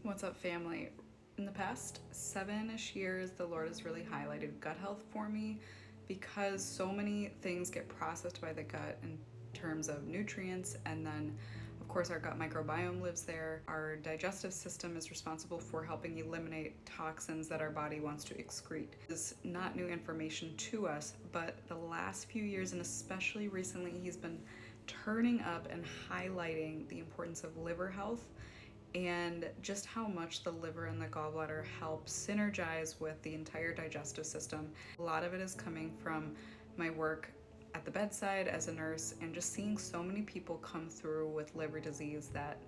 What's up, family? In the past 7-ish years, the Lord has really highlighted gut health for me because so many things get processed by the gut in terms of nutrients, and then of course our gut microbiome lives there. Our digestive system is responsible for helping eliminate toxins that our body wants to excrete. This is not new information to us, but the last few years, and especially recently, he's been turning up and highlighting the importance of liver health and just how much the liver and the gallbladder help synergize with the entire digestive system. A lot of it is coming from my work at the bedside as a nurse and just seeing so many people come through with liver disease that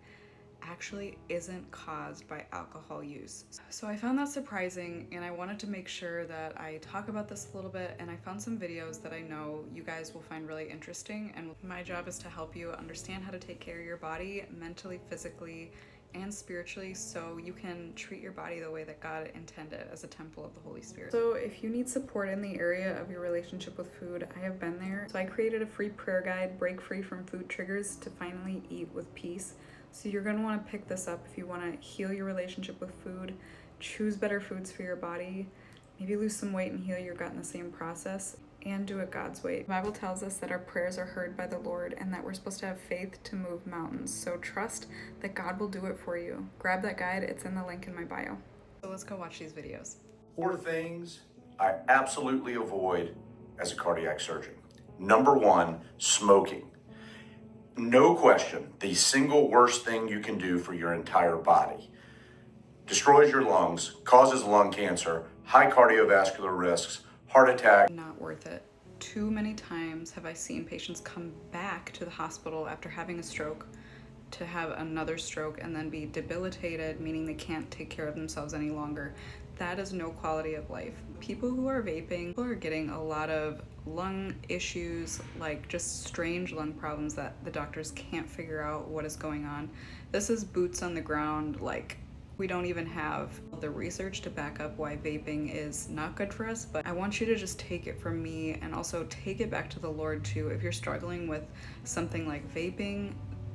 actually isn't caused by alcohol use. So I found that surprising, and I wanted to make sure that I talk about this a little bit, and I found some videos that I know you guys will find really interesting, and my job is to help you understand how to take care of your body mentally, physically, and spiritually, so you can treat your body the way that God intended, as a temple of the Holy Spirit. So if you need support in the area of your relationship with food, I have been there. So I created a free prayer guide, Break Free from Food Triggers to Finally Eat with Peace. So you're going to want to pick this up if you want to heal your relationship with food, choose better foods for your body, maybe lose some weight and heal your gut in the same process, and do it God's way. The Bible tells us that our prayers are heard by the Lord and that we're supposed to have faith to move mountains. So trust that God will do it for you. Grab that guide, it's in the link in my bio. So let's go watch these videos. 4 things I absolutely avoid as a cardiac surgeon. Number 1, smoking. No question, the single worst thing you can do for your entire body. Destroys your lungs, causes lung cancer, high cardiovascular risks, heart attack. Not worth it. Too many times have I seen patients come back to the hospital after having a stroke to have another stroke and then be debilitated, meaning they can't take care of themselves any longer. That is no quality of life. People who are vaping are getting a lot of lung issues, like just strange lung problems that the doctors can't figure out what is going on. This is boots on the ground. Like, we don't even have the research to back up why vaping is not good for us, but I want you to just take it from me and also take it back to the Lord too. If you're struggling with something like vaping,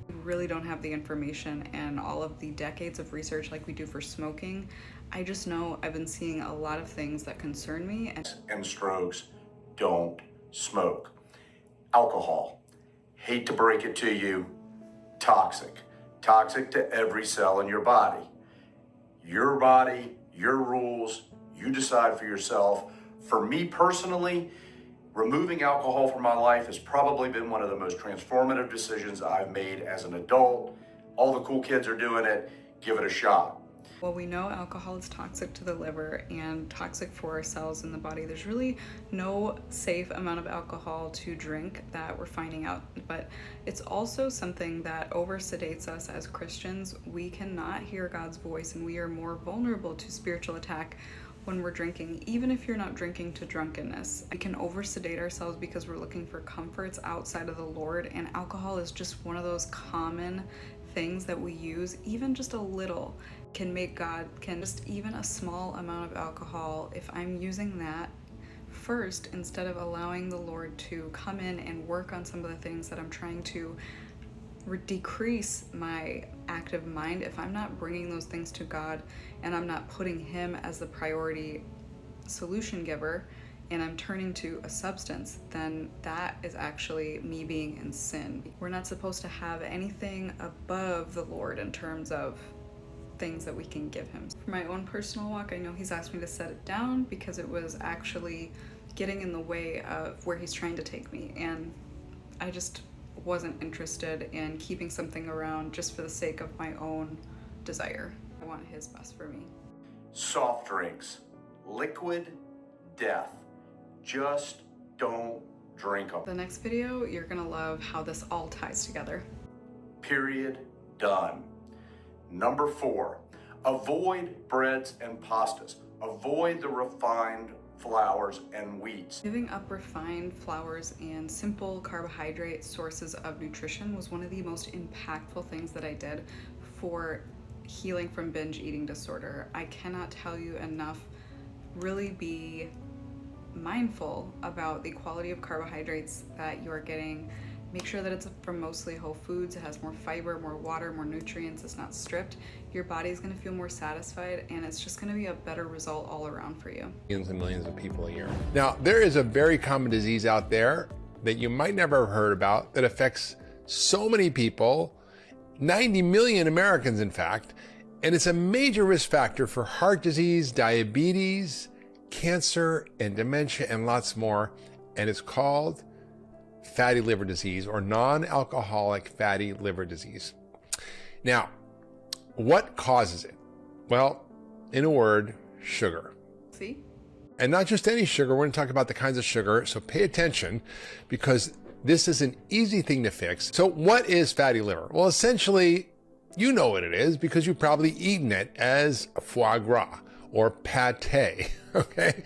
you really don't have the information and all of the decades of research like we do for smoking. I just know I've been seeing a lot of things that concern me. And strokes, don't smoke. Alcohol, hate to break it to you, toxic. Toxic to every cell in your body. Your body, your rules, you decide for yourself. For me personally, removing alcohol from my life has probably been one of the most transformative decisions I've made as an adult. All the cool kids are doing it, give it a shot. Well, we know alcohol is toxic to the liver and toxic for our cells in the body. There's really no safe amount of alcohol to drink that we're finding out, but it's also something that over-sedates us as Christians. We cannot hear God's voice, and we are more vulnerable to spiritual attack when we're drinking, even if you're not drinking to drunkenness. We can over-sedate ourselves because we're looking for comforts outside of the Lord, and alcohol is just one of those common things that we use. Even just a little can make God, just even a small amount of alcohol, if I'm using that first instead of allowing the Lord to come in and work on some of the things that I'm trying to decrease my active mind, if I'm not bringing those things to God and I'm not putting Him as the priority solution giver, and I'm turning to a substance, then that is actually me being in sin. We're not supposed to have anything above the Lord in terms of things that we can give Him. For my own personal walk, I know He's asked me to set it down because it was actually getting in the way of where He's trying to take me, and I just wasn't interested in keeping something around just for the sake of my own desire. I want His best for me. Soft drinks, liquid death. Just don't drink them. The next video, you're gonna love how this all ties together. Period. Done. Number 4, avoid breads and pastas. Avoid the refined flours and wheats. Giving up refined flours and simple carbohydrate sources of nutrition was one of the most impactful things that I did for healing from binge eating disorder. I cannot tell you enough. Really be mindful about the quality of carbohydrates that you're getting Make sure that it's from mostly whole foods. It has more fiber, more water, more nutrients. It's not stripped. Your body's gonna feel more satisfied, and it's just gonna be a better result all around for you. Millions and millions of people a year. Now, there is a very common disease out there that you might never have heard about that affects so many people, 90 million Americans, in fact, and it's a major risk factor for heart disease, diabetes, cancer, and dementia, and lots more, and it's called fatty liver disease, or non-alcoholic fatty liver disease. Now, what causes it? Well, in a word, sugar. See? And not just any sugar, we're going to talk about the kinds of sugar, so pay attention because this is an easy thing to fix. So what is fatty liver? Well, essentially, you know what it is because you've probably eaten it as foie gras or pate, okay?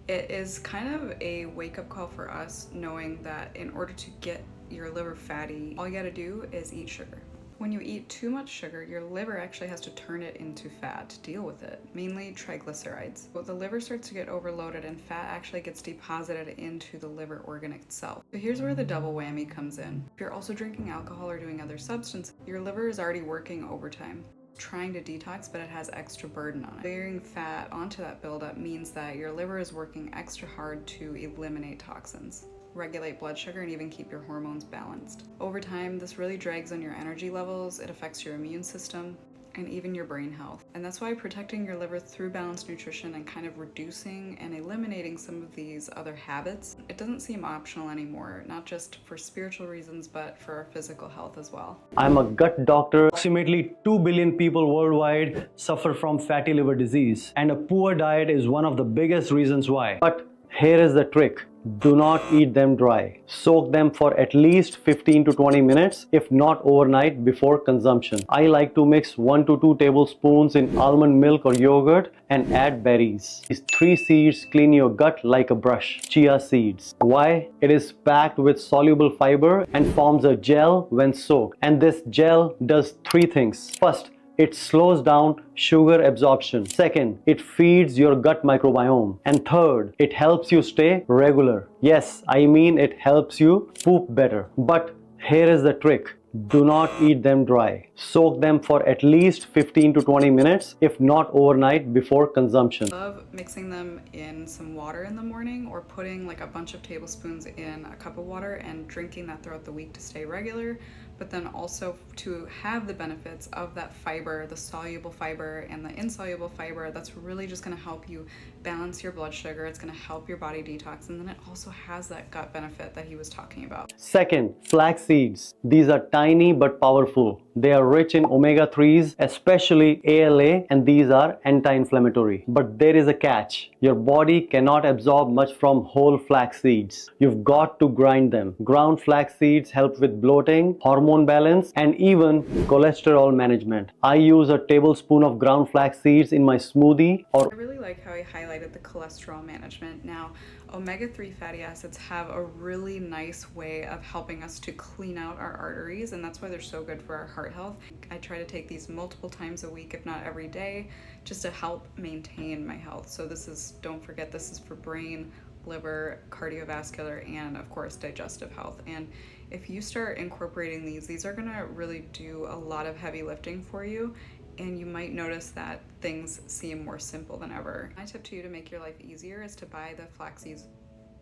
It is kind of a wake-up call for us, knowing that in order to get your liver fatty, all you gotta do is eat sugar. When you eat too much sugar, your liver actually has to turn it into fat to deal with it, mainly triglycerides. But the liver starts to get overloaded and fat actually gets deposited into the liver organ itself. So here's where the double whammy comes in. If you're also drinking alcohol or doing other substances, your liver is already working overtime, trying to detox, but it has extra burden on it. Layering fat onto that buildup means that your liver is working extra hard to eliminate toxins, regulate blood sugar, and even keep your hormones balanced. Over time, this really drags on your energy levels, it affects your immune system, and even your brain health. And that's why protecting your liver through balanced nutrition and kind of reducing and eliminating some of these other habits, it doesn't seem optional anymore, not just for spiritual reasons, but for our physical health as well. I'm a gut doctor. Approximately 2 billion people worldwide suffer from fatty liver disease, and a poor diet is one of the biggest reasons why. But here is the trick. Do not eat them dry. Soak them for at least 15 to 20 minutes, if not overnight, before consumption. I like to mix 1 to 2 tablespoons in almond milk or yogurt and add berries. These 3 seeds clean your gut like a brush. Chia seeds. Why? It is packed with soluble fiber and forms a gel when soaked. And this gel does 3 things. First, it slows down sugar absorption. Second, it feeds your gut microbiome. And third, it helps you stay regular. Yes, I mean it helps you poop better. But here is the trick. Do not eat them dry. Soak them for at least 15 to 20 minutes, if not overnight, before consumption. I love mixing them in some water in the morning, or putting like a bunch of tablespoons in a cup of water and drinking that throughout the week to stay regular, but then also to have the benefits of that fiber, the soluble fiber and the insoluble fiber. That's really just going to help you balance your blood sugar. It's going to help your body detox, and then it also has that gut benefit that he was talking about. Second, flax seeds. These are tiny but powerful. They are rich in omega-3s, especially ALA, and these are anti-inflammatory. But there is a catch. Your body cannot absorb much from whole flax seeds. You've got to grind them. Ground flax seeds help with bloating, hormone balance, and even cholesterol management. I use a tablespoon of ground flax seeds in my smoothie. I really like how he highlighted the cholesterol management. Now, omega-3 fatty acids have a really nice way of helping us to clean out our arteries, and that's why they're so good for our heart health. I try to take these multiple times a week, if not every day, just to help maintain my health. So this is, don't forget, this is for brain, liver, cardiovascular, and of course digestive health. And if you start incorporating these are gonna really do a lot of heavy lifting for you, and you might notice that things seem more simple than ever. My tip to you to make your life easier is to buy the flax seeds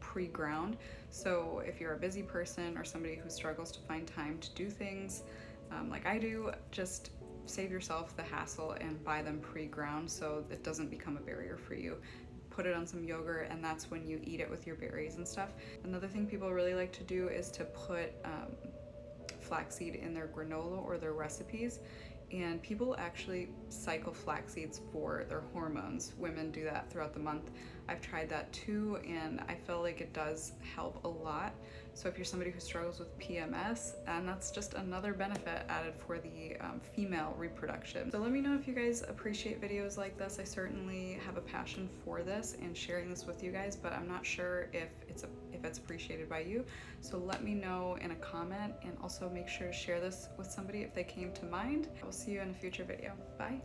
pre-ground. So if you're a busy person or somebody who struggles to find time to do things like I do, just save yourself the hassle and buy them pre-ground so it doesn't become a barrier for you. Put it on some yogurt, and that's when you eat it with your berries and stuff. Another thing people really like to do is to put flaxseed in their granola or their recipes. And people actually cycle flax seeds for their hormones. Women do that throughout the month. I've tried that too, and I feel like it does help a lot. So if you're somebody who struggles with PMS, and that's just another benefit added for the female reproduction. So let me know if you guys appreciate videos like this. I certainly have a passion for this and sharing this with you guys, but I'm not sure if it's appreciated by you. So let me know in a comment, and also make sure to share this with somebody if they came to mind. I will see you in a future video. Bye.